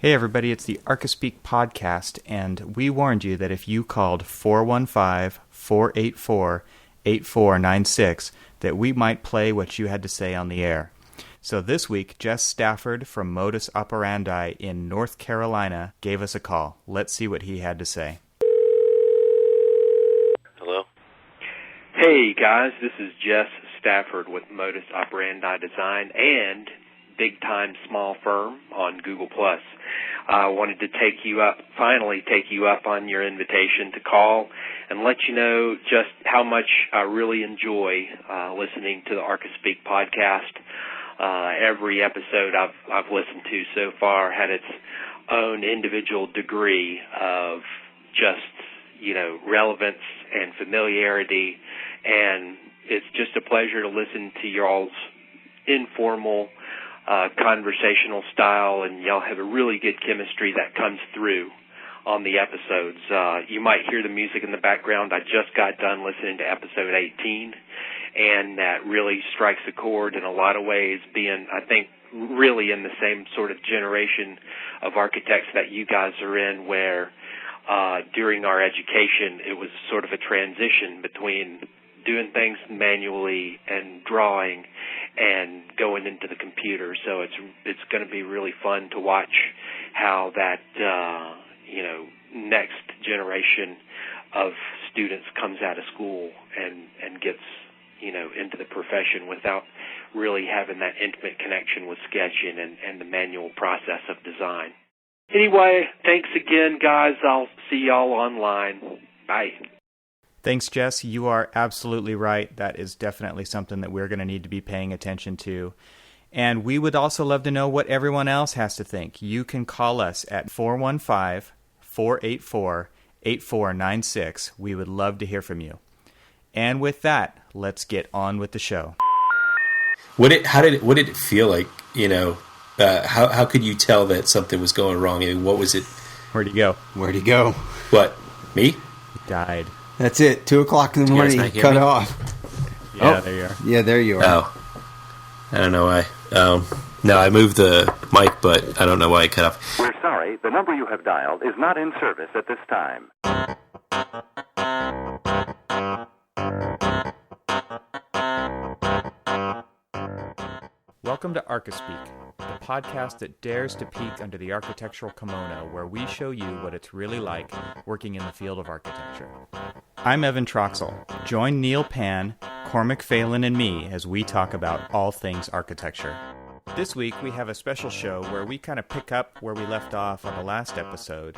Hey everybody, it's the Archispeak podcast, and we warned you that if you called 415-484-8496, that we might play what you had to say on the air. So this week, Jess Stafford from Modus Operandi in North Carolina gave us a call. Let's see what he had to say. Hello? Hey guys, this is Jess Stafford with Modus Operandi Design and Big Time Small Firm on Google+. I wanted to finally take you up on your invitation to call and let you know just how much I really enjoy listening to the Archispeak podcast. Every episode I've listened to so far had its own individual degree of just, relevance and familiarity, and it's just a pleasure to listen to y'all's informal conversational style, and y'all have a really good chemistry that comes through on the episodes. You might hear the music in the background. I just got done listening to episode 18, and that really strikes a chord in a lot of ways, being, I think, really in the same sort of generation of architects that you guys are in, where during our education it was sort of a transition between doing things manually and drawing and going into the computer. So it's going to be really fun to watch how that next generation of students comes out of school and gets into the profession without really having that intimate connection with sketching and the manual process of design. Anyway, thanks again, guys. I'll see y'all online. Bye. Thanks, Jess. You are absolutely right. That is definitely something that we're going to need to be paying attention to. And we would also love to know what everyone else has to think. You can call us at 415-484-8496. We would love to hear from you. And with that, let's get on with the show. What did it feel like? How could you tell that something was going wrong? I mean, what was it? Where'd he go? What? Me? He died. That's it. 2 o'clock in the morning. He cut off. Yeah, There you are. Yeah, there you are. Oh, I don't know why. No, I moved the mic, but I don't know why it cut off. We're sorry. The number you have dialed is not in service at this time. Welcome to Archispeak, the podcast that dares to peek under the architectural kimono, where we show you what it's really like working in the field of architecture. I'm Evan Troxel. Join Neil Pan, Cormac Phelan, and me as we talk about all things architecture. This week we have a special show where we kind of pick up where we left off on the last episode.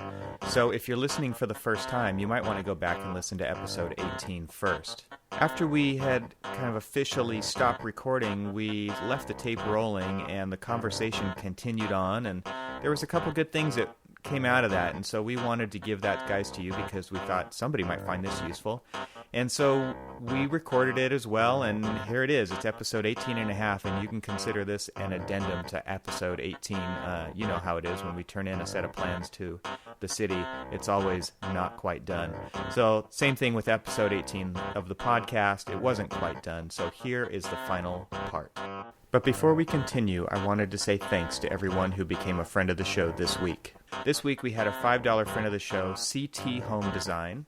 So if you're listening for the first time, you might want to go back and listen to episode 18 first. After we had kind of officially stopped recording, we left the tape rolling and the conversation continued on, and there was a couple good things that came out of that, and so we wanted to give that, guys, to you because we thought somebody might find this useful. And so we recorded it as well, and here it is. It's episode 18 and a half, and you can consider this an addendum to episode 18. You know how it is when we turn in a set of plans to the city. It's always not quite done. So same thing with episode 18 of the podcast. It wasn't quite done, so here is the final part. But before we continue, I wanted to say thanks to everyone who became a friend of the show this week. This week we had a $5 friend of the show, CT Home Design.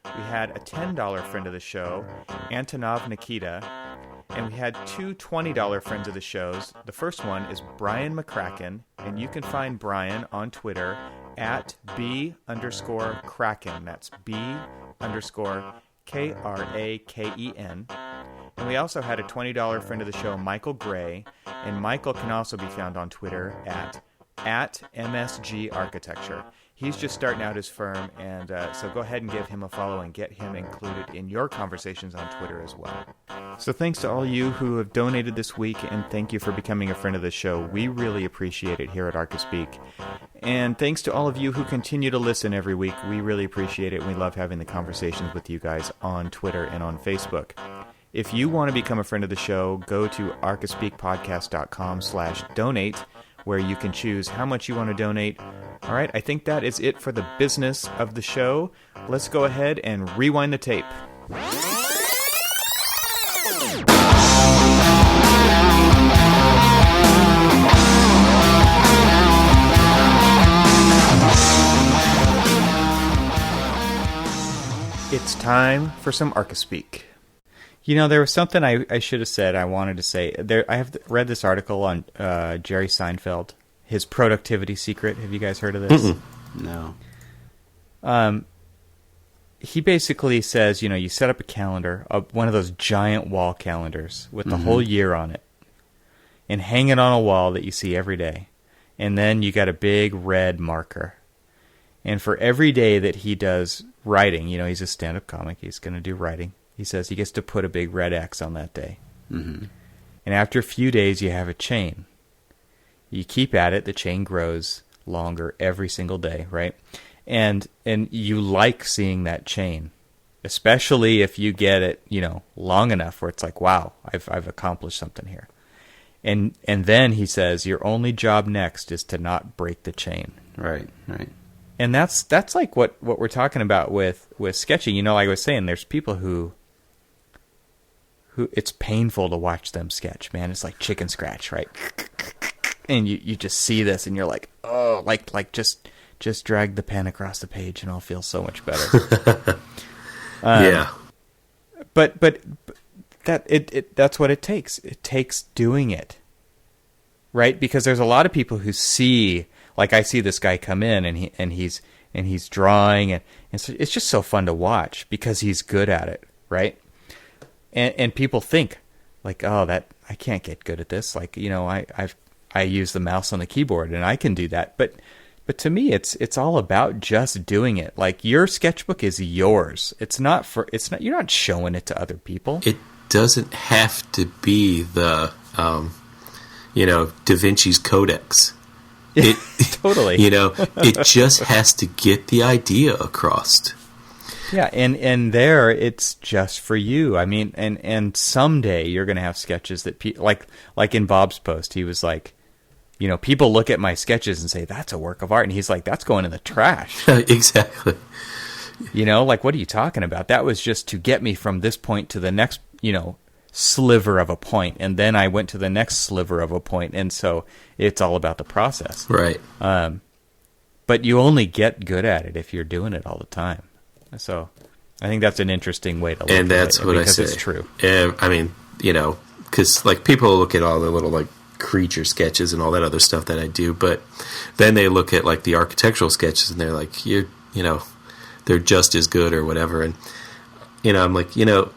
We had a $10 friend of the show, Antonov Nikita, and we had two $20 friends of the shows. The first one is Brian McCracken, and you can find Brian on Twitter at B_Kraken. That's B_KRAKEN. And we also had a $20 friend of the show, Michael Gray, and Michael can also be found on Twitter at MSG Architecture. He's just starting out his firm, and so go ahead and give him a follow and get him included in your conversations on Twitter as well. So thanks to all you who have donated this week, and thank you for becoming a friend of the show. We really appreciate it here at Archispeak. And thanks to all of you who continue to listen every week. We really appreciate it, and we love having the conversations with you guys on Twitter and on Facebook. If you want to become a friend of the show, go to archispeakpodcast.com/donate, where you can choose how much you want to donate. All right, I think that is it for the business of the show. Let's go ahead and rewind the tape. time for some Archispeak. You know, there was something I should have said. I wanted to say. I have read this article on Jerry Seinfeld, his productivity secret. Have you guys heard of this? No. He basically says, you know, you set up a calendar, one of those giant wall calendars with the whole year on it, and hang it on a wall that you see every day. And then you got a big red marker. And for every day that he does writing, you know, he's a stand-up comic, he's going to do writing. He says he gets to put a big red X on that day. Mm-hmm. And after a few days, you have a chain. You keep at it, the chain grows longer every single day, right? And you like seeing that chain, especially if you get it, you know, long enough where it's like, wow, I've accomplished something here. And then he says your only job next is to not break the chain. Right. And that's like what we're talking about with sketching. You know, like I was saying, there's people who it's painful to watch them sketch, man. It's like chicken scratch, right? And you just see this and you're like, oh, like just drag the pen across the page and I'll feel so much better. Yeah. But that's what it takes. It takes doing it. Right? Because there's a lot of people who see, like I see this guy come in and he's drawing and so it's just so fun to watch because he's good at it, right? And people think like, oh, that I can't get good at this. Like, you know, I use the mouse on the keyboard and I can do that. But to me, it's all about just doing it. Like your sketchbook is yours. You're not showing it to other people. It doesn't have to be the, Da Vinci's Codex. Totally. You know, it just has to get the idea across. Yeah, and there it's just for you. I mean, and someday you're going to have sketches that like in Bob's post, he was like, you know, people look at my sketches and say that's a work of art, and he's like, that's going in the trash. Exactly. You know, like what are you talking about? That was just to get me from this point to the next, you know, sliver of a point, and then I went to the next sliver of a point, and so it's all about the process, right? But you only get good at it if you're doing it all the time. So I think that's an interesting way to look at it, and that's what I say. Because it's true. I mean, you know, because like people look at all the little like creature sketches and all that other stuff that I do, but then they look at like the architectural sketches and they're like, you know, they're just as good or whatever, and you know, I'm like, you know,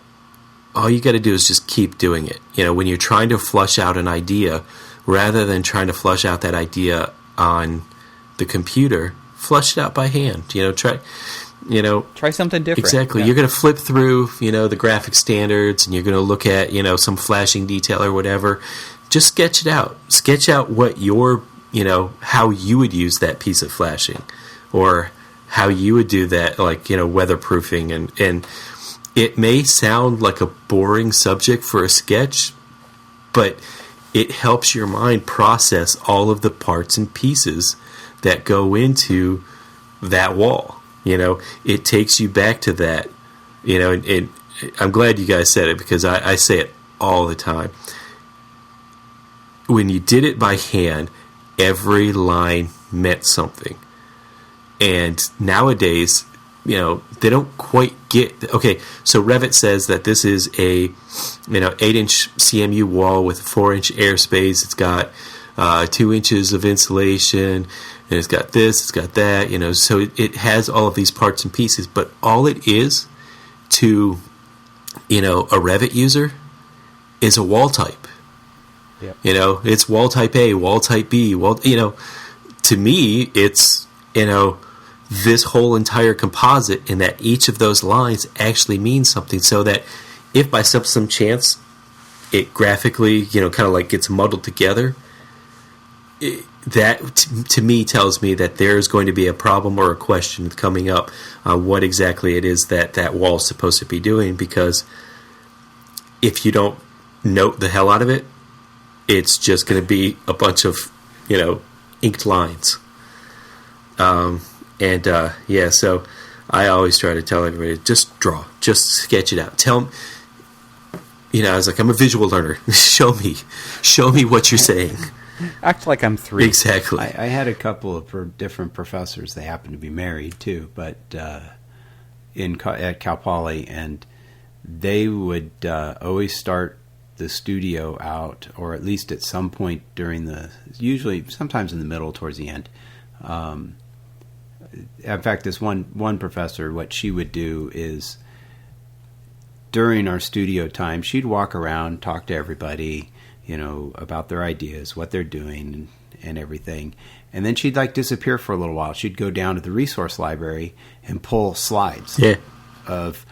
all you got to do is just keep doing it. You know, when you're trying to flush out an idea, rather than trying to flush out that idea on the computer, flush it out by hand. You know, try something different. Exactly. Yeah. You're going to flip through, you know, the graphic standards, and you're going to look at, you know, some flashing detail or whatever. Just sketch it out. Sketch out what your, you know, how you would use that piece of flashing, or how you would do that, like, you know, weatherproofing, and it may sound like a boring subject for a sketch, but it helps your mind process all of the parts and pieces that go into that wall. You know, it takes you back to that. You know, and I'm glad you guys said it, because I say it all the time. When you did it by hand, every line meant something. And nowadays, you know, they don't quite get... Okay, so Revit says that this is a, you know, 8-inch CMU wall with 4-inch airspace. It's got 2 inches of insulation, and it's got this, it's got that, you know. So it has all of these parts and pieces, but all it is to, you know, a Revit user is a wall type. Yep. You know, it's wall type A, wall type B, you know. To me, it's, you know, this whole entire composite, and that each of those lines actually means something, so that if by some chance it graphically, you know, kind of like gets muddled together, that to me tells me that there's going to be a problem or a question coming up on what exactly it is that wall is supposed to be doing, because if you don't note the hell out of it, it's just going to be a bunch of, you know, inked lines. Yeah, so I always try to tell everybody, just draw, just sketch it out. Tell them, you know, I was like, I'm a visual learner. Show me what you're saying. Act like I'm 3. Exactly. I had a couple of different professors. They happened to be married too, but at Cal Poly, and they would always start the studio out, or at least at some point usually sometimes in the middle towards the end. In fact, this one professor, what she would do is during our studio time, she'd walk around, talk to everybody, about their ideas, what they're doing, and everything. And then she'd disappear for a little while. She'd go down to the resource library and pull slides of,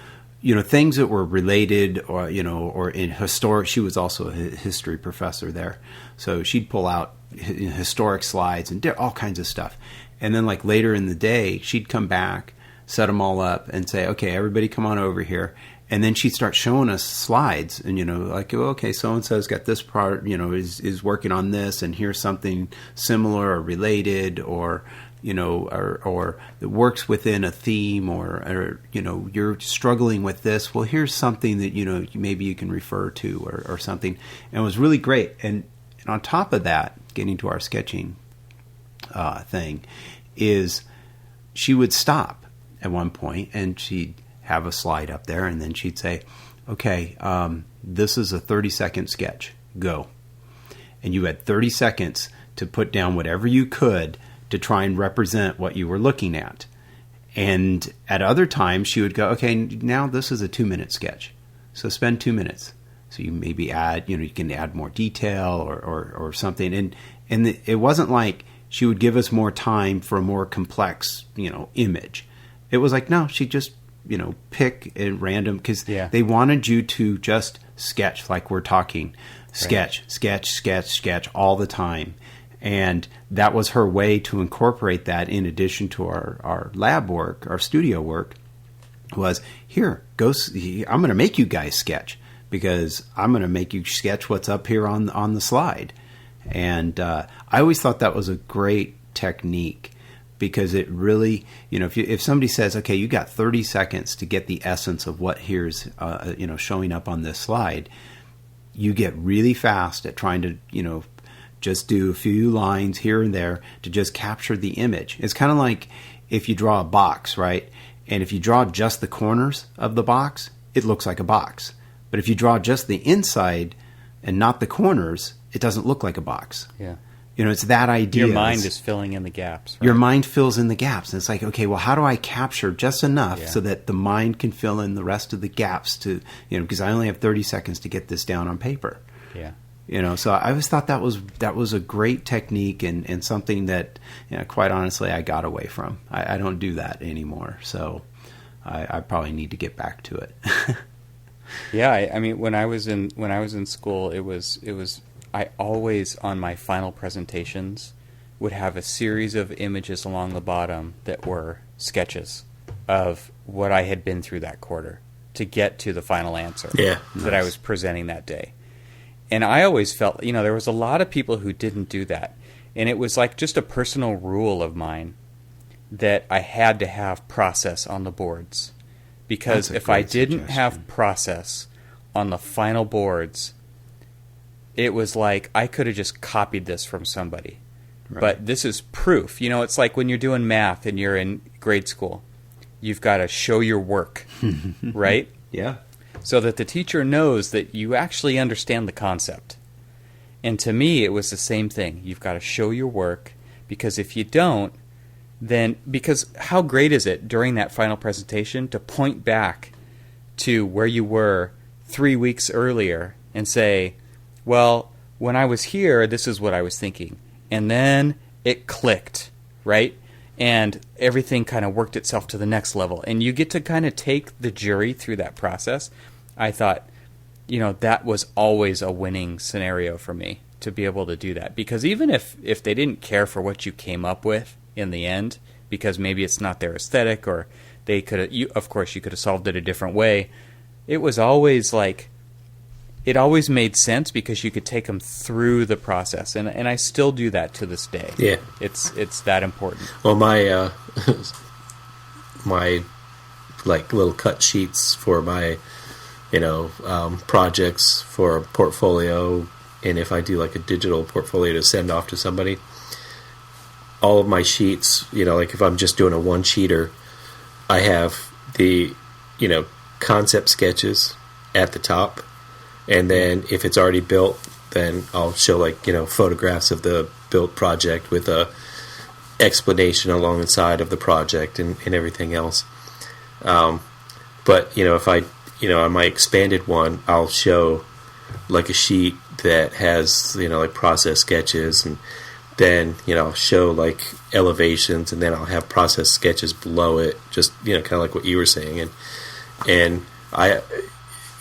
things that were related or in historic. She was also a history professor there. So she'd pull out historic slides and all kinds of stuff. And then later in the day, she'd come back, set them all up and say, okay, everybody come on over here. And then she'd start showing us slides and, okay, so-and-so's got this part, is working on this, and here's something similar or related or that works within a theme or you're struggling with this. Well, here's something that, maybe you can refer to or something. And it was really great. And on top of that, getting to our sketching thing, is she would stop at one point and she'd have a slide up there, and then she'd say, okay, this is a 30-second sketch. Go. And you had 30 seconds to put down whatever you could to try and represent what you were looking at. And at other times, she would go, okay, now this is a 2-minute sketch. So spend 2 minutes. So you maybe add, you can add more detail or something. And it wasn't like she would give us more time for a more complex, image. It was no, she just, pick at random, because they wanted you to just sketch like we're talking. Sketch, right. sketch all the time. And that was her way to incorporate that in addition to our lab work, our studio work, was, here, go. I'm going to make you guys sketch, because I'm going to make you sketch what's up here on the slide. And I always thought that was a great technique, because it really, if somebody says, okay, you got 30 seconds to get the essence of what here's, showing up on this slide, you get really fast at trying to, just do a few lines here and there to just capture the image. It's kind of like if you draw a box, right? And if you draw just the corners of the box, it looks like a box. But if you draw just the inside and not the corners, it doesn't look like a box. Yeah. It's that idea. Your mind is filling in the gaps. Right? Your mind fills in the gaps. And it's okay, well, how do I capture just enough so that the mind can fill in the rest of the gaps to, because I only have 30 seconds to get this down on paper. Yeah. So I always thought that was a great technique and something that, quite honestly, I got away from. I don't do that anymore. So I probably need to get back to it. Yeah. I mean, when I was in school, it was, I always, on my final presentations, would have a series of images along the bottom that were sketches of what I had been through that quarter to get to the final answer that I was presenting that day. And I always felt, there was a lot of people who didn't do that. And it was just a personal rule of mine that I had to have process on the boards. Because if I didn't have process on the final boards, it was I could have just copied this from somebody. Right. But this is proof. It's like when you're doing math and you're in grade school. You've got to show your work, right? Yeah. So that the teacher knows that you actually understand the concept. And to me, it was the same thing. You've got to show your work, because if you don't, then, because how great is it during that final presentation to point back to where you were 3 weeks earlier and say, well, when I was here, this is what I was thinking. And then it clicked, right? And everything kind of worked itself to the next level. And you get to kind of take the jury through that process. I thought, that was always a winning scenario for me, to be able to do that. Because even if they didn't care for what you came up with in the end, because maybe it's not their aesthetic, or they could have, of course, you could have solved it a different way. It was always it always made sense, because you could take them through the process, and I still do that to this day. Yeah, it's that important. Well, my my little cut sheets for my projects for a portfolio, and if I do a digital portfolio to send off to somebody, all of my sheets, if I'm just doing a one-sheeter, I have the, concept sketches at the top. And then if it's already built, then I'll show photographs of the built project with a explanation along the side of the project and everything else. But if I, on my expanded one, I'll show like a sheet that has, process sketches, and then, I'll show like elevations, and then I'll have process sketches below it, just, kind of like what you were saying. And I,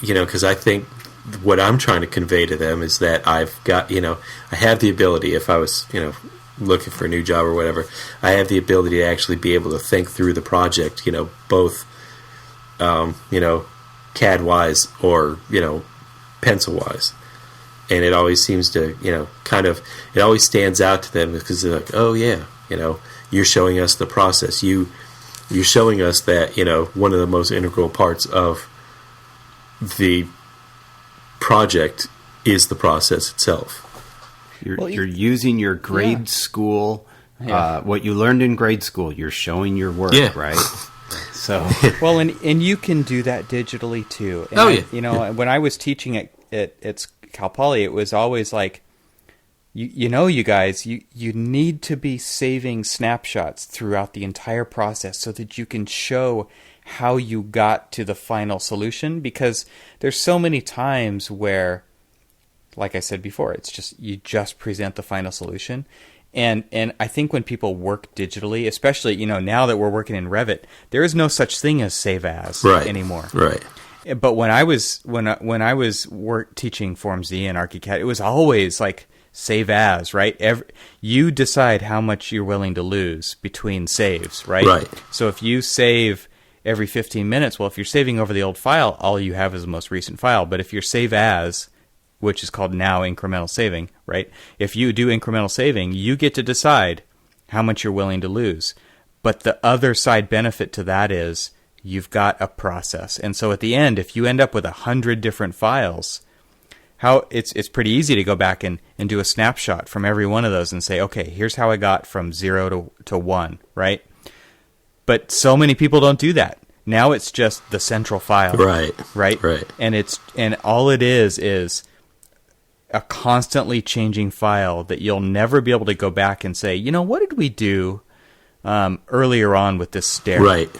because I think what I'm trying to convey to them is that I've got, I have the ability, if I was, looking for a new job or whatever, I have the ability to actually be able to think through the project, both, CAD-wise or, pencil-wise. And it always seems to, it always stands out to them because they're like, oh, yeah, you're showing us the process. You're showing us that, one of the most integral parts of the project is the process itself. You're using your grade school, what you learned in grade school. You're showing your work, right? So well, and you can do that digitally too. And when I was teaching at Cal Poly, it was always like, you guys, you need to be saving snapshots throughout the entire process so that you can show how you got to the final solution, because there's so many times where, like I said before, it's just you just present the final solution. And I think when people work digitally, especially now that we're working in Revit, there is no such thing as save as anymore. Right. But when I was teaching Form Z and ArchiCAD, it was always like save as, right? You decide how much you're willing to lose between saves, right? Right. So if you save every 15 minutes, well, if you're saving over the old file, all you have is the most recent file. But if you're save as, which is called now incremental saving, right? If you do incremental saving, you get to decide how much you're willing to lose. But the other side benefit to that is you've got a process. And so at the end, if you end up with 100 different files, it's pretty easy to go back and do a snapshot from every one of those and say, okay, here's how I got from 0 to 1, right? But so many people don't do that. Now it's just the central file. Right. And all it is a constantly changing file that you'll never be able to go back and say, what did we do earlier on with this stair? Right.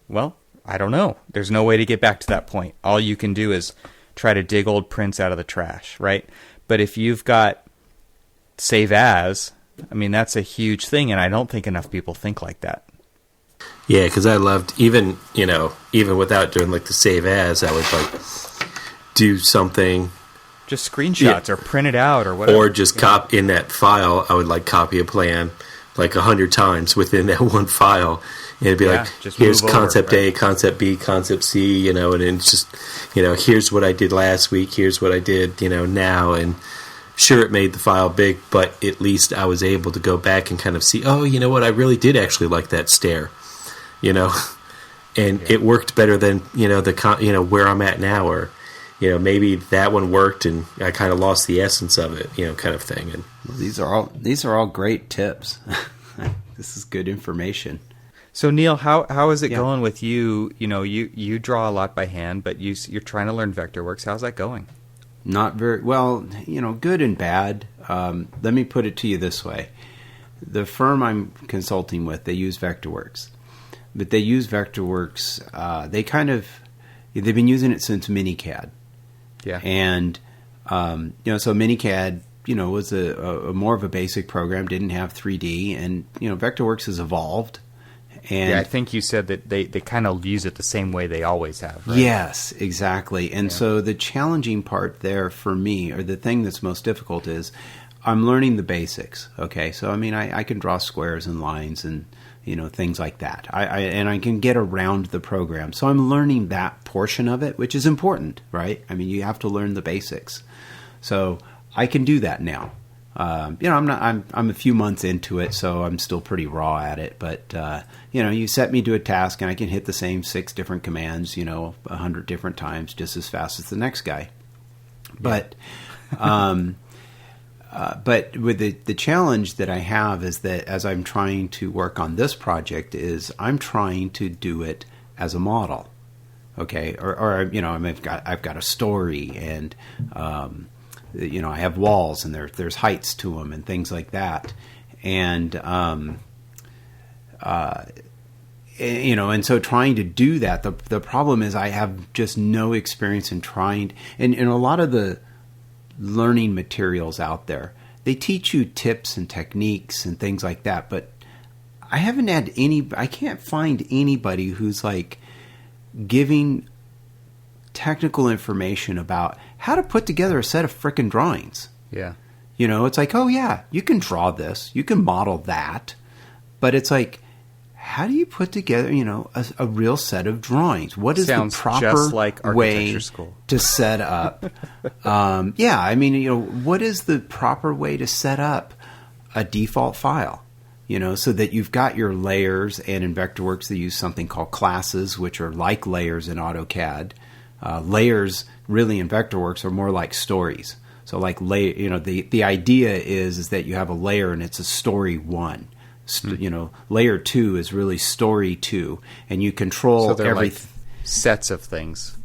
Well, I don't know. There's no way to get back to that point. All you can do is try to dig old prints out of the trash, right? But if you've got save as, that's a huge thing, and I don't think enough people think like that. Yeah, because I loved, even without doing like the save as, I would like do something. Just screenshots or print it out or whatever. Or just in that file, I would like copy a plan like 100 times within that one file. And it'd be like, here's concept A, concept B, concept C, and it's just, here's what I did last week, here's what I did, now. And sure, it made the file big, but at least I was able to go back and kind of see, oh, you know what, I really did actually like that stair, and it worked better than, where I'm at now, or, maybe that one worked and I kind of lost the essence of it, kind of thing. And these are all great tips. This is good information. So Neil, how is it going with you? You draw a lot by hand, but you're trying to learn Vectorworks. How's that going? Not very well. Good and bad. Let me put it to you this way: the firm I'm consulting with, they use Vectorworks, but they use Vectorworks. They've been using it since MiniCAD. Yeah, and so MiniCAD, was a more of a basic program, didn't have 3D, and Vectorworks has evolved. And I think you said that they kind of use it the same way they always have, right? Yes, exactly. And so the challenging part there for me, or the thing that's most difficult, is I'm learning the basics. Okay, so I can draw squares and lines and things like that. I can get around the program. So I'm learning that portion of it, which is important, right? You have to learn the basics. So I can do that now. I'm a few months into it, so I'm still pretty raw at it. But you set me to a task, and I can hit the same 6 different commands, 100 different times, just as fast as the next guy. But but with the challenge that I have is that as I'm trying to work on this project, is I'm trying to do it as a model. Okay, or you know, I mean, I've got a story, and you know, I have walls, and there's heights to them, and things like that, and you know, and so trying to do that, the problem is I have just no experience in trying, and a lot of the learning materials out there, they teach you tips and techniques and things like that, but I can't find anybody who's like giving technical information about how to put together a set of frickin' drawings. Yeah. You know, it's like, oh yeah, you can draw this, you can model that, but it's like, how do you put together, you know, a real set of drawings? What is Sounds the proper just like way architecture school. to set up? Yeah, I mean, you know, what is the proper way to set up a default file? You know, so that you've got your layers, and in Vectorworks they use something called classes, which are like layers in AutoCAD. Layers, really, in Vectorworks are more like stories. So, like, you know, the idea is that you have a layer and it's a story 1. You know, layer 2 is really story 2, and you control So they're everything. like sets of things.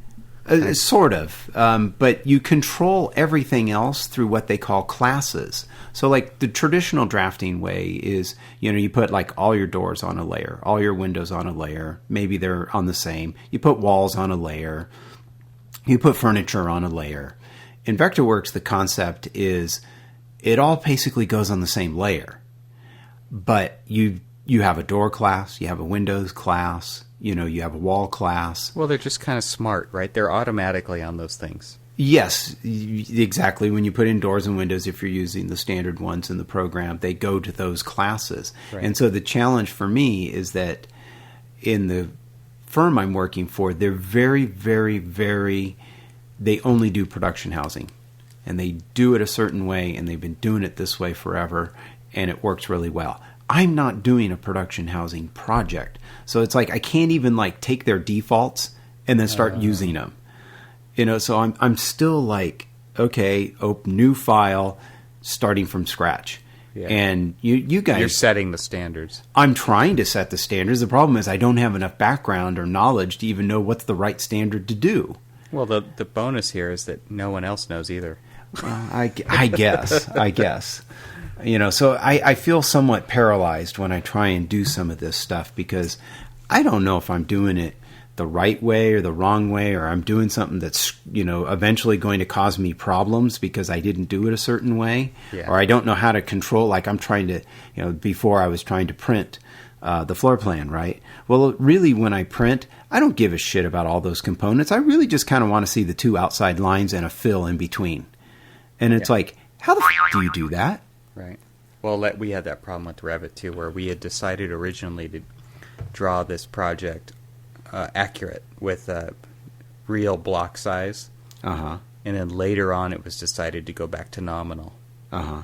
Sort of, but you control everything else through what they call classes. So, like, the traditional drafting way is, you know, you put like all your doors on a layer, all your windows on a layer. Maybe they're on the same. You put walls on a layer. You put furniture on a layer. In Vectorworks, the concept is it all basically goes on the same layer, but you have a door class, you have a windows class, you know, you have a wall class. Well, they're just kind of smart, right? They're automatically on those things. Yes, exactly. When you put in doors and windows, if you're using the standard ones in the program, they go to those classes. Right. And so the challenge for me is that in the firm I'm working for, they're very, very, very, they only do production housing. And they do it a certain way, and they've been doing it this way forever, and it works really well. I'm not doing a production housing project. So it's like I can't even like take their defaults and then start using them. You know, so I'm still like, okay, open new file, starting from scratch. Yeah. And you guys, You're setting the standards. I'm trying to set the standards. The problem is I don't have enough background or knowledge to even know what's the right standard to do. Well, the bonus here is that no one else knows either. I guess. You know, so I feel somewhat paralyzed when I try and do some of this stuff because I don't know if I'm doing it the right way or the wrong way, or I'm doing something that's, you know, eventually going to cause me problems because I didn't do it a certain way, Yeah. or I don't know how to control, like I'm trying to, you know, before I was trying to print the floor plan, right? Well, really, when I print, I don't give a shit about all those components. I really just kind of want to see the two outside lines and a fill in between. And it's like, how the f*** do you do that? Right. Well, we had that problem with Revit, too, where we had decided originally to draw this project accurate with real block size. Uh-huh. And then later on, it was decided to go back to nominal. Uh-huh.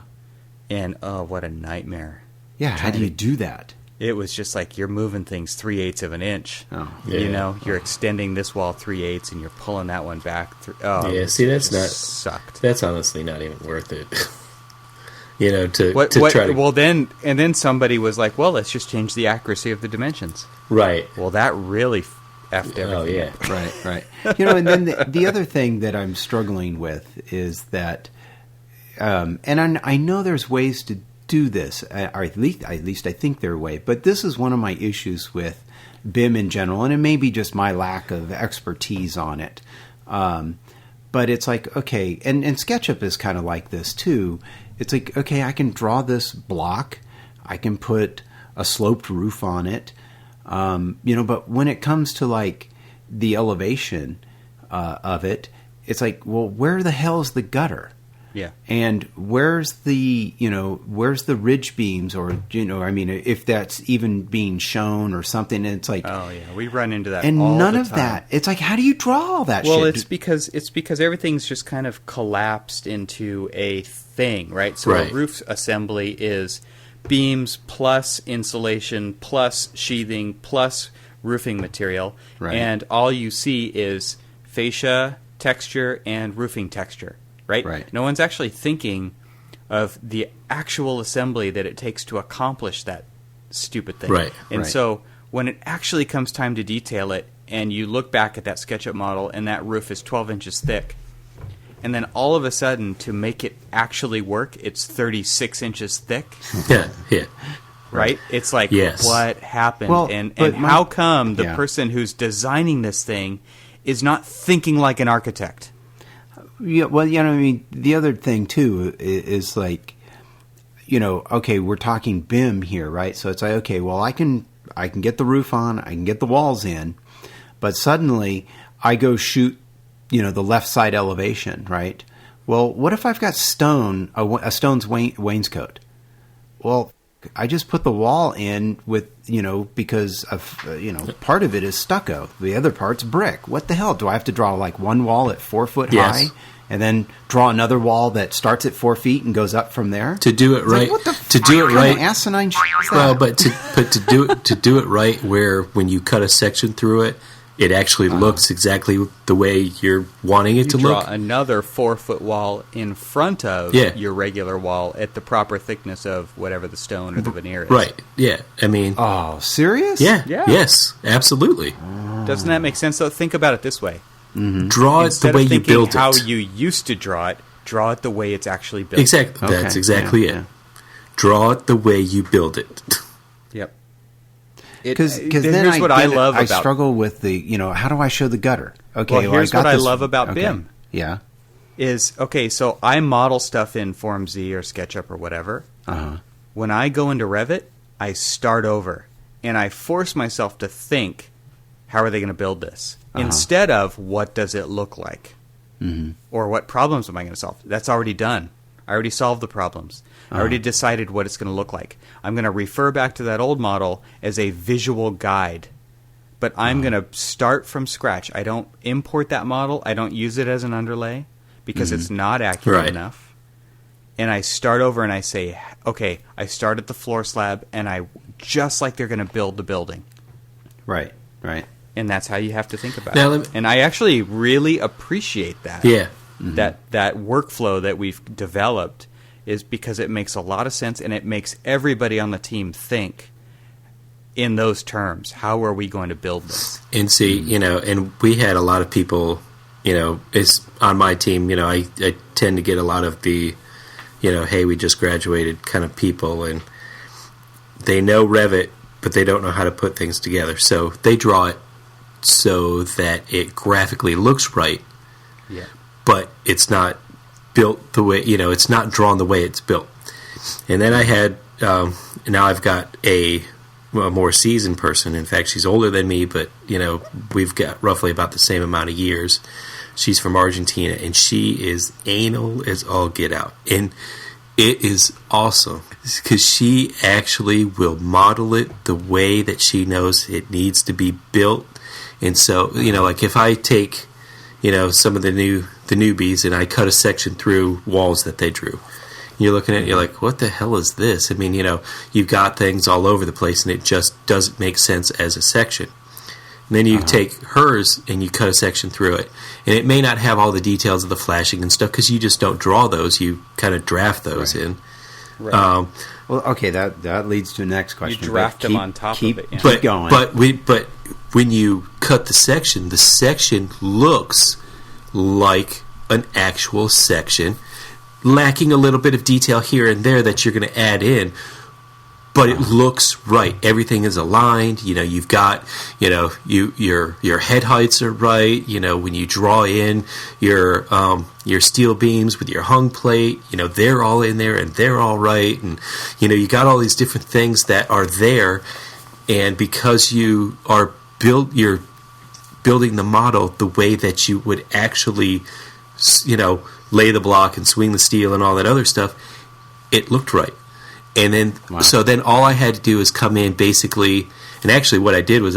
And, oh, what a nightmare. Yeah, how do you do that? It was just like you're moving things 3/8 of an inch. Oh. Yeah. You know, you're extending this wall 3/8 and you're pulling that one back. Yeah, see, that's just not... sucked. That's honestly not even worth it. You know, to try to... Well, then somebody was like, well, let's just change the accuracy of the dimensions. Right. Well, that really effed everything. Oh, yeah. Right. You know, and then the other thing that I'm struggling with is that, and I know there's ways to do this, or at least I think there are ways, but this is one of my issues with BIM in general, and it may be just my lack of expertise on it. But it's like, okay, and SketchUp is kind of like this too. It's like, okay, I can draw this block, I can put a sloped roof on it, you know, but when it comes to like the elevation of it, it's like, well, where the hell is the gutter? Yeah. And where's the ridge beams, or, you know, I mean, if that's even being shown or something, and it's like, Oh yeah, we run into that. and all none the of time. that. It's like, how do you draw all that shit? Well, it's because everything's just kind of collapsed into a thing, right? So Right. a roof assembly is beams plus insulation plus sheathing plus roofing material, Right. and all you see is fascia, texture, and roofing texture, right? Right. No one's actually thinking of the actual assembly that it takes to accomplish that stupid thing. Right. And Right. so when it actually comes time to detail it, and you look back at that SketchUp model, and that roof is 12 inches thick, and then all of a sudden, to make it actually work, it's 36 inches thick. Yeah. Right? It's like, yes. What happened? Well, and but how come the yeah. person who's designing this thing is not thinking like an architect? Yeah, well, I mean, the other thing, too, is like, okay, we're talking BIM here, right? So it's like, okay, well, I can get the roof on, I can get the walls in, but suddenly I go shoot, the left side elevation, right? Well, what if I've got a stone's wainscot? Well, I just put the wall in with, because of, part of it is stucco. The other part's brick. What the hell? Do I have to draw like one wall at 4 foot Yes. high and then draw another wall that starts at 4 feet and goes up from there? To do it right, Like, what to do it right. Asinine shit is that? Well, but to do it right, where when you cut a section through it, it actually looks exactly the way you're wanting it to draw look. another 4 foot wall in front of your regular wall at the proper thickness of whatever the stone or the veneer is. Right? Yeah. I mean, Oh, serious? yeah. Yeah. Yes. Absolutely. Doesn't that make sense? So think about it this way. Draw it Instead the way of you thinking built how it. you used to draw it the way it's actually built. Exactly. Okay, That's exactly yeah, it. Draw it the way you build it. Yep. Because then here's what I love I about struggle with the, how do I show the gutter? Okay, Well, here's I got what I this- love about okay. BIM. Yeah. is, okay, so I model stuff in Form Z or SketchUp or whatever. Uh-huh. When I go into Revit, I start over, and I force myself to think, how are they going to build this? Instead of, what does it look like? Or what problems am I going to solve? That's already done. I already solved the problems. I already decided what it's going to look like. I'm going to refer back to that old model as a visual guide. But I'm going to start from scratch. I don't import that model. I don't use it as an underlay because it's not accurate enough. And I start over and I say, okay, I start at the floor slab, and I just like they're going to build the building. Right. And that's how you have to think about Now, it. And I actually really appreciate that. Yeah. That workflow that we've developed is because it makes a lot of sense, and it makes everybody on the team think in those terms. How are we going to build this? And see, and we had a lot of people, it's on my team, I tend to get a lot of the, hey, we just graduated kind of people, and they know Revit, but they don't know how to put things together. So they draw it so that it graphically looks right, but it's not built the way, it's not drawn the way it's built. And then I had, now I've got a more seasoned person. In fact, she's older than me, but, we've got roughly about the same amount of years. She's from Argentina, and she is anal as all get out. And it is awesome because she actually will model it the way that she knows it needs to be built. And so, like if I take, some of the newbies and I cut a section through walls that they drew, you're looking at it, you're like, what the hell is this? I mean, you've got things all over the place, and it just doesn't make sense as a section. And then you take hers and you cut a section through it, and it may not have all the details of the flashing and stuff because you just don't draw those. You kind of draft those in. Right. Well, okay, that leads to the next question. You draft But them on top of it. Yeah. Keep going. But when you cut the section looks like an actual section, lacking a little bit of detail here and there that you're going to add in, but it looks right. Everything is aligned. You've got, your head heights are right. When you draw in your steel beams with your hung plate, they're all in there and they're all right. And, you got all these different things that are there. And because you're building the model the way that you would actually, lay the block and swing the steel and all that other stuff, it looked right. And then, so then all I had to do is come in basically, and actually what I did was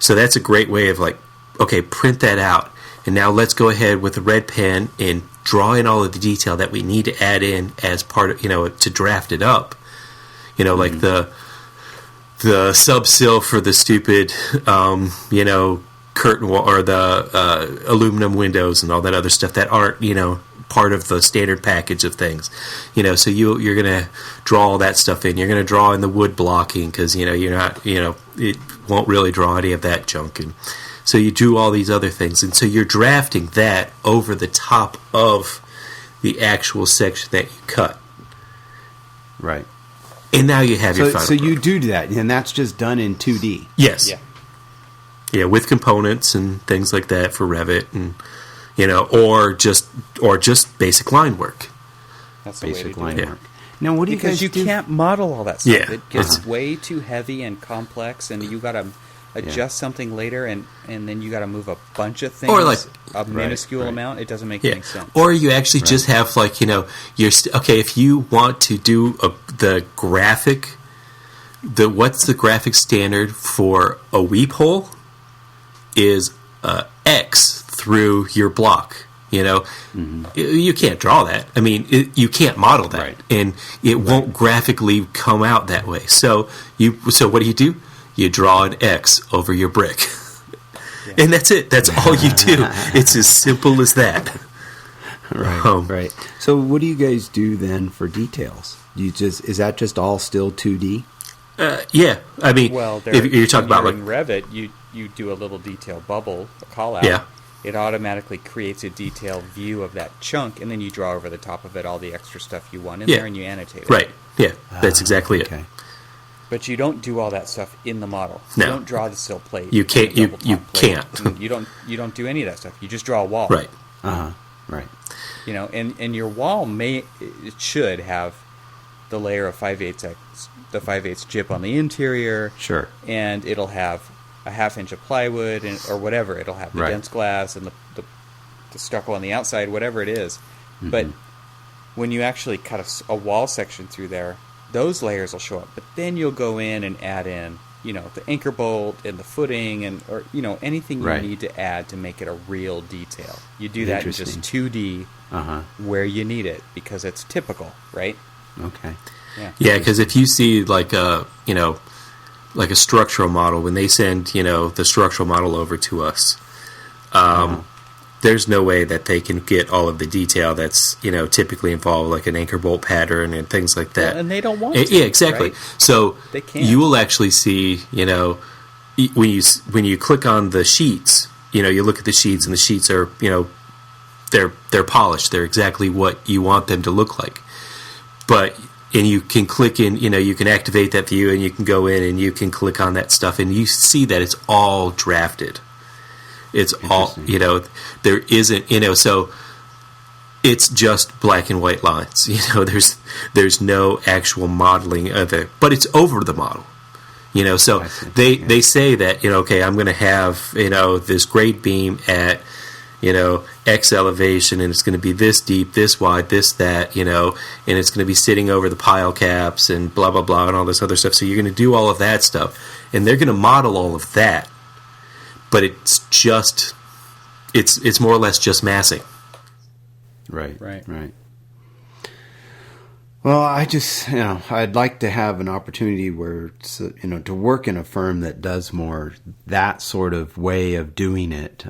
so that's a great way of like, okay, print that out. And now let's go ahead with a red pen and draw in all of the detail that we need to add in as part of, to draft it up. Like the sub-sill for the stupid, curtain wall or the aluminum windows and all that other stuff that aren't, part of the standard package of things. So you're going to draw all that stuff in. You're going to draw in the wood blocking because, you're not, it won't really draw any of that junk. And so you do all these other things. And so you're drafting that over the top of the actual section that you cut. Right. And now you have your final So you product. do that, and that's just done in 2D. Yes. Yeah. Yeah, with components and things like that for Revit, and or just basic line work. That's the way to Basic do line it. work. Now, what do you Because guys you do? can't model all that stuff. Yeah. It gets way too heavy and complex, and you got to adjust something later, and then you got to move a bunch of things, Or like a minuscule right. amount. It doesn't make any sense. Or you actually just have you're okay if you want to do the graphic. What's the graphic standard for a weep hole? Is X through your block. You can't draw that. I mean, you can't model that, Right. and it won't graphically come out that way. So what do? You draw an X over your brick, and that's it. That's all you do. It's as simple as that. Right. Right. So, what do you guys do then for details? Is that just all still 2D? Yeah, I mean, Well, if you're talking about in Revit, you do a little detail bubble, a call out. Yeah. It automatically creates a detailed view of that chunk, and then you draw over the top of it all the extra stuff you want in there, and you annotate it. right, yeah, that's exactly it. Okay. But you don't do all that stuff in the model. No. You don't draw the sill plate. You can't- and the double you top plate, can't. and you don't do any of that stuff. You just draw a wall. Right. Right. And your wall it should have the layer of 5/8 the 5/8 gyp on the interior. Sure. And it'll have a half-inch of plywood or whatever. It'll have the Right. dense glass and the stucco on the outside, whatever it is. But when you actually cut a wall section through there, those layers will show up. But then you'll go in and add in, the anchor bolt and the footing or anything you Right. need to add to make it a real detail. You do that in just Interesting. 2D where you need it because it's typical, right? Okay. Yeah, because if you see like a structural model, when they send the structural model over to us, there's no way that they can get all of the detail that's typically involved, like an anchor bolt pattern and things like that. Well, and they don't want to. Yeah, exactly. Right? So They can't. you will actually see when you click on the sheets, you look at the sheets, and the sheets are they're polished. They're exactly what you want them to look like. And you can click in, you can activate that view, and you can go in and you can click on that stuff, and you see that it's all drafted. It's all, there isn't, so it's just black and white lines. There's no actual modeling of it, but it's over the model. So they say that, okay, I'm going to have, this grade beam at, X elevation, and it's going to be this deep, this wide, this, that, and it's going to be sitting over the pile caps and blah, blah, blah, and all this other stuff. So you're going to do all of that stuff, and they're going to model all of that, but it's just, it's more or less just massing. Right. Right. Well, I just, I'd like to have an opportunity where, to work in a firm that does more that sort of way of doing it,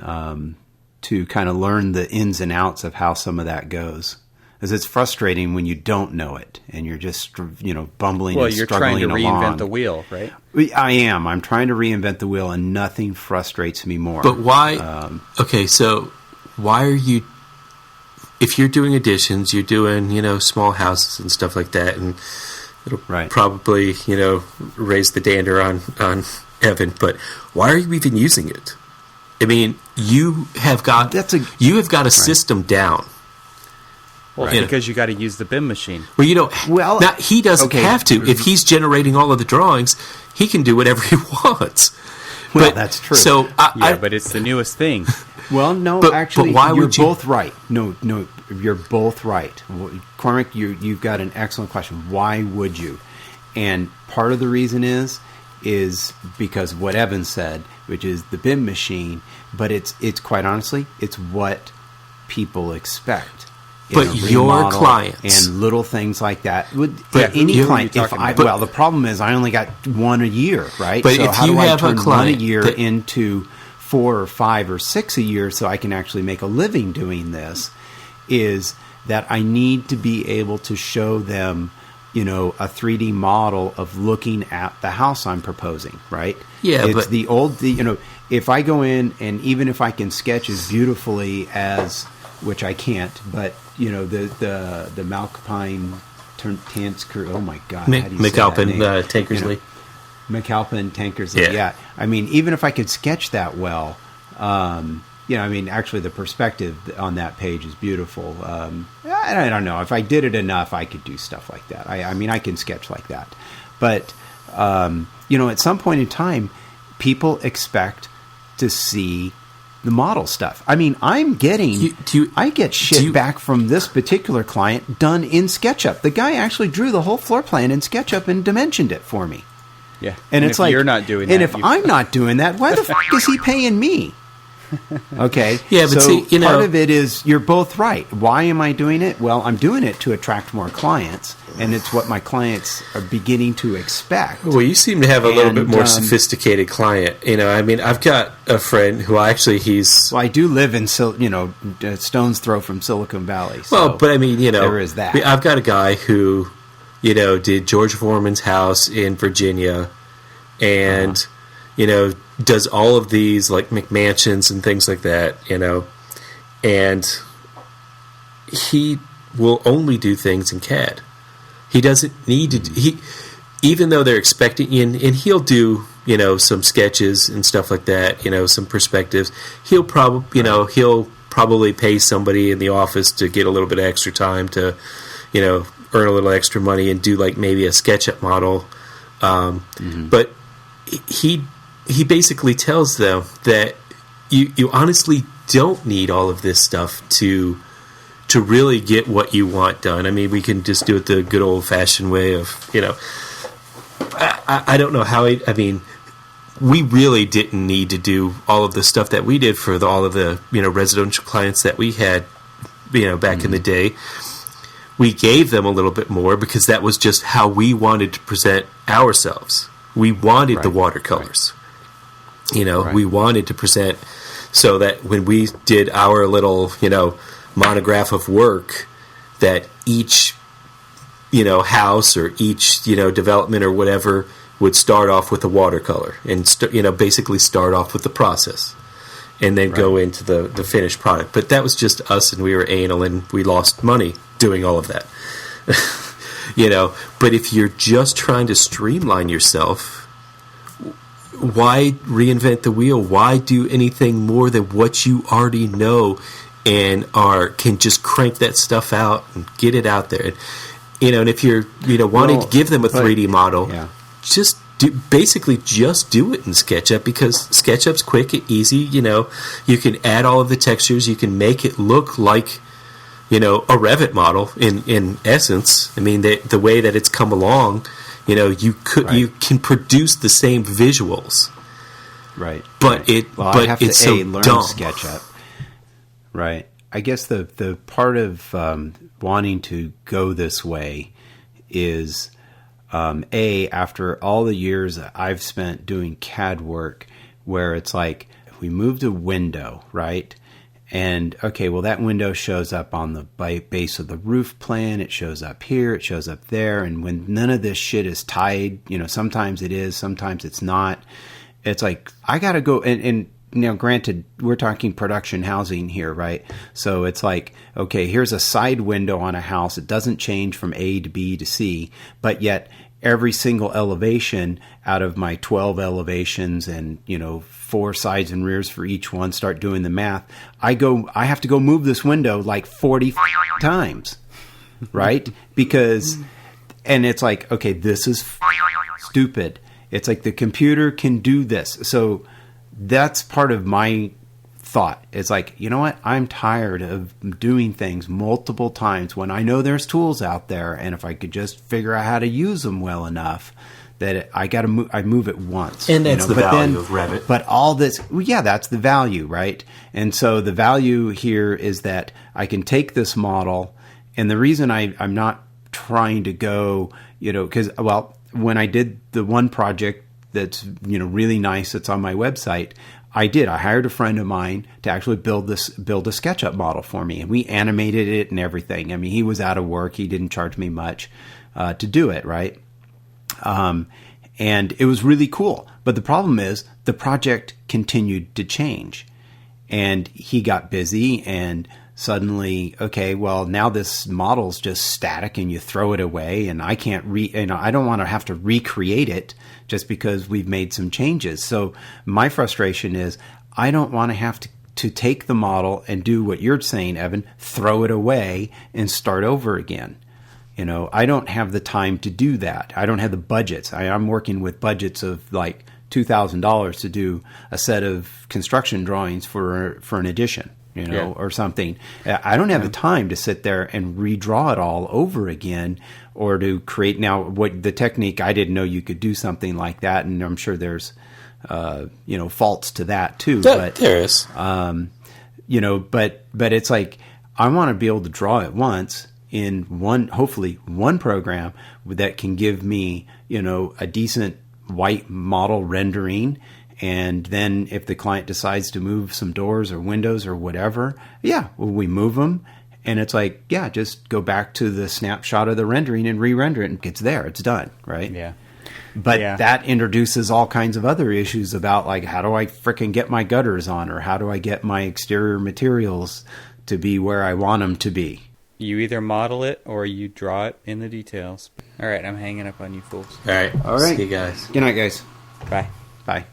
to kind of learn the ins and outs of how some of that goes. Because it's frustrating when you don't know it and you're just, bumbling Well, and you're struggling trying to along. reinvent the wheel, right? I am. I'm trying to reinvent the wheel, and nothing frustrates me more. But why? Okay, so why are you? If you're doing additions, you're doing small houses and stuff like that, and it'll probably raise the dander on Evan. But why are you even using it? I mean, you have got a system down. Well, because you got to use the BIM machine. Well, you don't. Well, he doesn't have to. If he's generating all of the drawings, he can do whatever he wants. Well, that's true. So, but it's the newest thing. Well, no, actually, but why would you're both right. No, you're both right. Cormac, you've got an excellent question. Why would you? And part of the reason is because what Evan said, which is the BIM machine, but it's quite honestly, it's what people expect. But your clients and little things like that. Any client, the problem is I only got one a year, right? But so if how you do I have turn a client one a year into 4 or 5 or 6 a year so I can actually make a living doing this? is that I need to be able to show them, a 3D model of looking at the house I'm proposing, right? Yeah, it's if I go in and even if I can sketch as beautifully as, which I can't, but the Malcapine Tansker, oh my God, how do you McAlpin say that name? Tankersley. McAlpin Tankersley, yeah. I mean, even if I could sketch that well, actually the perspective on that page is beautiful. I don't know. If I did it enough, I could do stuff like that. I can sketch like that. But, at some point in time, people expect to see the model stuff. I mean, I'm getting... I get shit back from this particular client done in SketchUp. The guy actually drew the whole floor plan in SketchUp and dimensioned it for me. Yeah. And it's like... you're not doing that... And if I'm not doing that, why the fuck is he paying me? Okay. Yeah, but part of it is you're both right. Why am I doing it? Well, I'm doing it to attract more clients, and it's what my clients are beginning to expect. Well, you seem to have a little bit more sophisticated client. I've got a friend who he's... Well, I do live in, stone's throw from Silicon Valley. So well, but there is that. I've got a guy who, did George Foreman's house in Virginia, and, does all of these like McMansions and things like that, and he will only do things in CAD. He doesn't need to. Even though they're expecting, and he'll do some sketches and stuff like that, some perspectives. He'll probably pay somebody in the office to get a little bit of extra time to, earn a little extra money and do like maybe a SketchUp model, but he basically tells them that you honestly don't need all of this stuff to really get what you want done. I mean, we can just do it the good old-fashioned way of, I don't know how we really didn't need to do all of the stuff that we did for all of the, residential clients that we had, back in the day. We gave them a little bit more because that was just how we wanted to present ourselves. We wanted the watercolors. We wanted to present so that when we did our little, monograph of work, that each, house or each, development or whatever would start off with a watercolor and, basically start off with the process and then go into the finished product. But that was just us, and we were anal, and we lost money doing all of that. But if you're just trying to streamline yourself, why reinvent the wheel? Why do anything more than what you already know and can just crank that stuff out and get it out there? And if you're wanting to give them a 3D model, just basically just do it in SketchUp, because SketchUp's quick and easy. You can add all of the textures. You can make it look like a Revit model in essence. I mean, the way that it's come along. You can produce the same visuals, right? But I have it's to so learn dumb. SketchUp, right? I guess the part of wanting to go this way is after all the years that I've spent doing CAD work, where it's like we moved a window, right? And, okay, well, that window shows up on the base of the roof plan. It shows up here. It shows up there. And when none of this shit is tied, sometimes it is, sometimes it's not. It's like, I got to go. And granted, we're talking production housing here, right? So it's like, okay, here's a side window on a house. It doesn't change from A to B to C, but yet every single elevation out of my 12 elevations and, 4 sides and rears for each one, start doing the math. I have to go move this window like 40 times, right? Because, and it's like, okay, this is stupid. It's like the computer can do this. So that's part of my thought. It's like, you know what? I'm tired of doing things multiple times when I know there's tools out there, and if I could just figure out how to use them well enough, that I got to move. I move it once, and that's the value of Revit. But all this, that's the value, right? And so the value here is that I can take this model, and the reason I'm not trying to go, because when I did the one project that's really nice that's on my website, I did. I hired a friend of mine to actually build a SketchUp model for me, and we animated it and everything. I mean, he was out of work; he didn't charge me much to do it, right? And it was really cool. But the problem is the project continued to change, and he got busy, and suddenly, okay, well, now this model's just static, and you throw it away, and I can't I don't want to have to recreate it just because we've made some changes. So my frustration is I don't want to have to take the model and do what you're saying, Evan, throw it away and start over again. I don't have the time to do that. I don't have the budgets. I'm working with budgets of like $2,000 to do a set of construction drawings for an edition, or something. I don't have the time to sit there and redraw it all over again, or to create what the technique. I didn't know you could do something like that, and I'm sure there's faults to that too. But there is, but it's like I want to be able to draw it once in hopefully one program that can give me a decent white model rendering. And then if the client decides to move some doors or windows or whatever, we move them. And it's like, just go back to the snapshot of the rendering and re-render it. And it's there. It's done, right? Yeah. But that introduces all kinds of other issues about, like, how do I frickin' get my gutters on? Or how do I get my exterior materials to be where I want them to be? You either model it or you draw it in the details. All right, I'm hanging up on you fools. All right. See you guys. Good night, guys. Bye. Bye.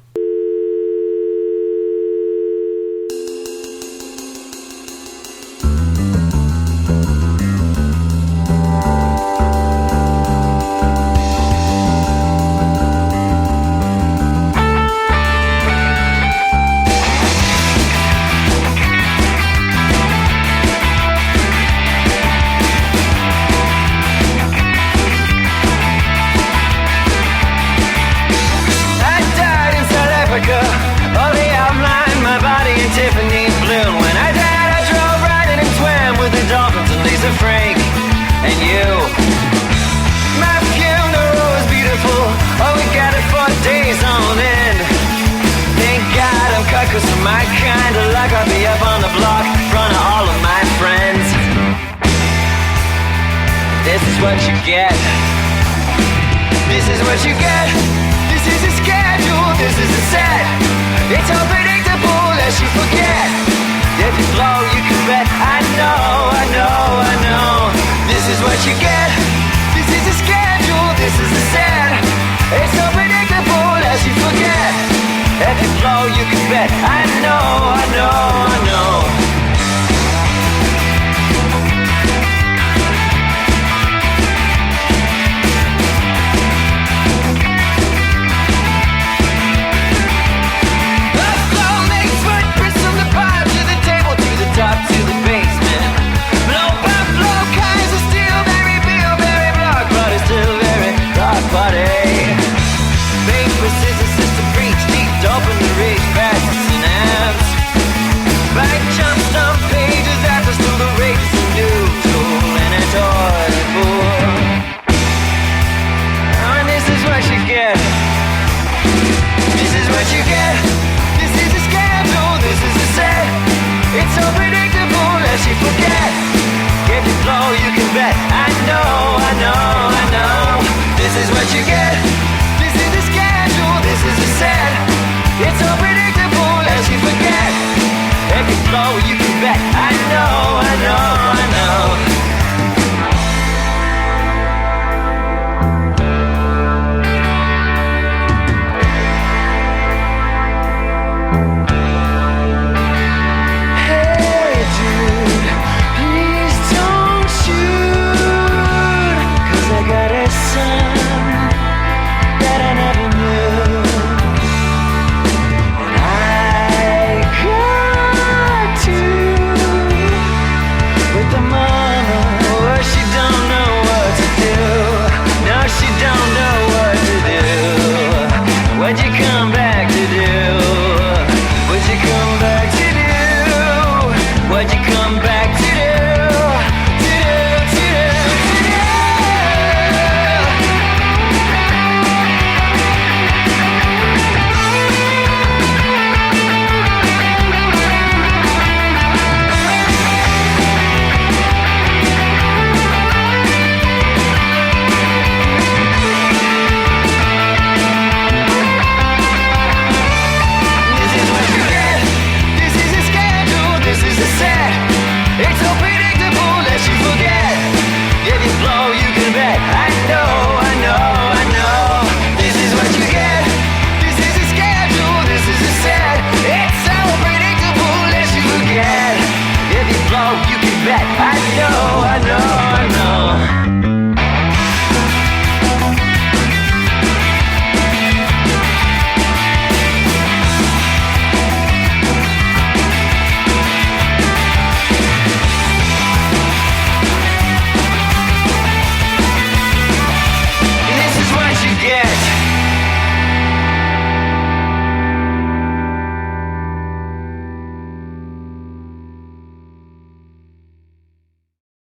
My kind of luck, I'll be up on the block in front of all of my friends. This is what you get. This is what you get. This is a schedule, this is a set. It's unpredictable lest you forget. If you blow, you can bet. I know. This is what you get. This is a schedule, this is a set. It's unpredictable lest you forget. If you blow, you can bet.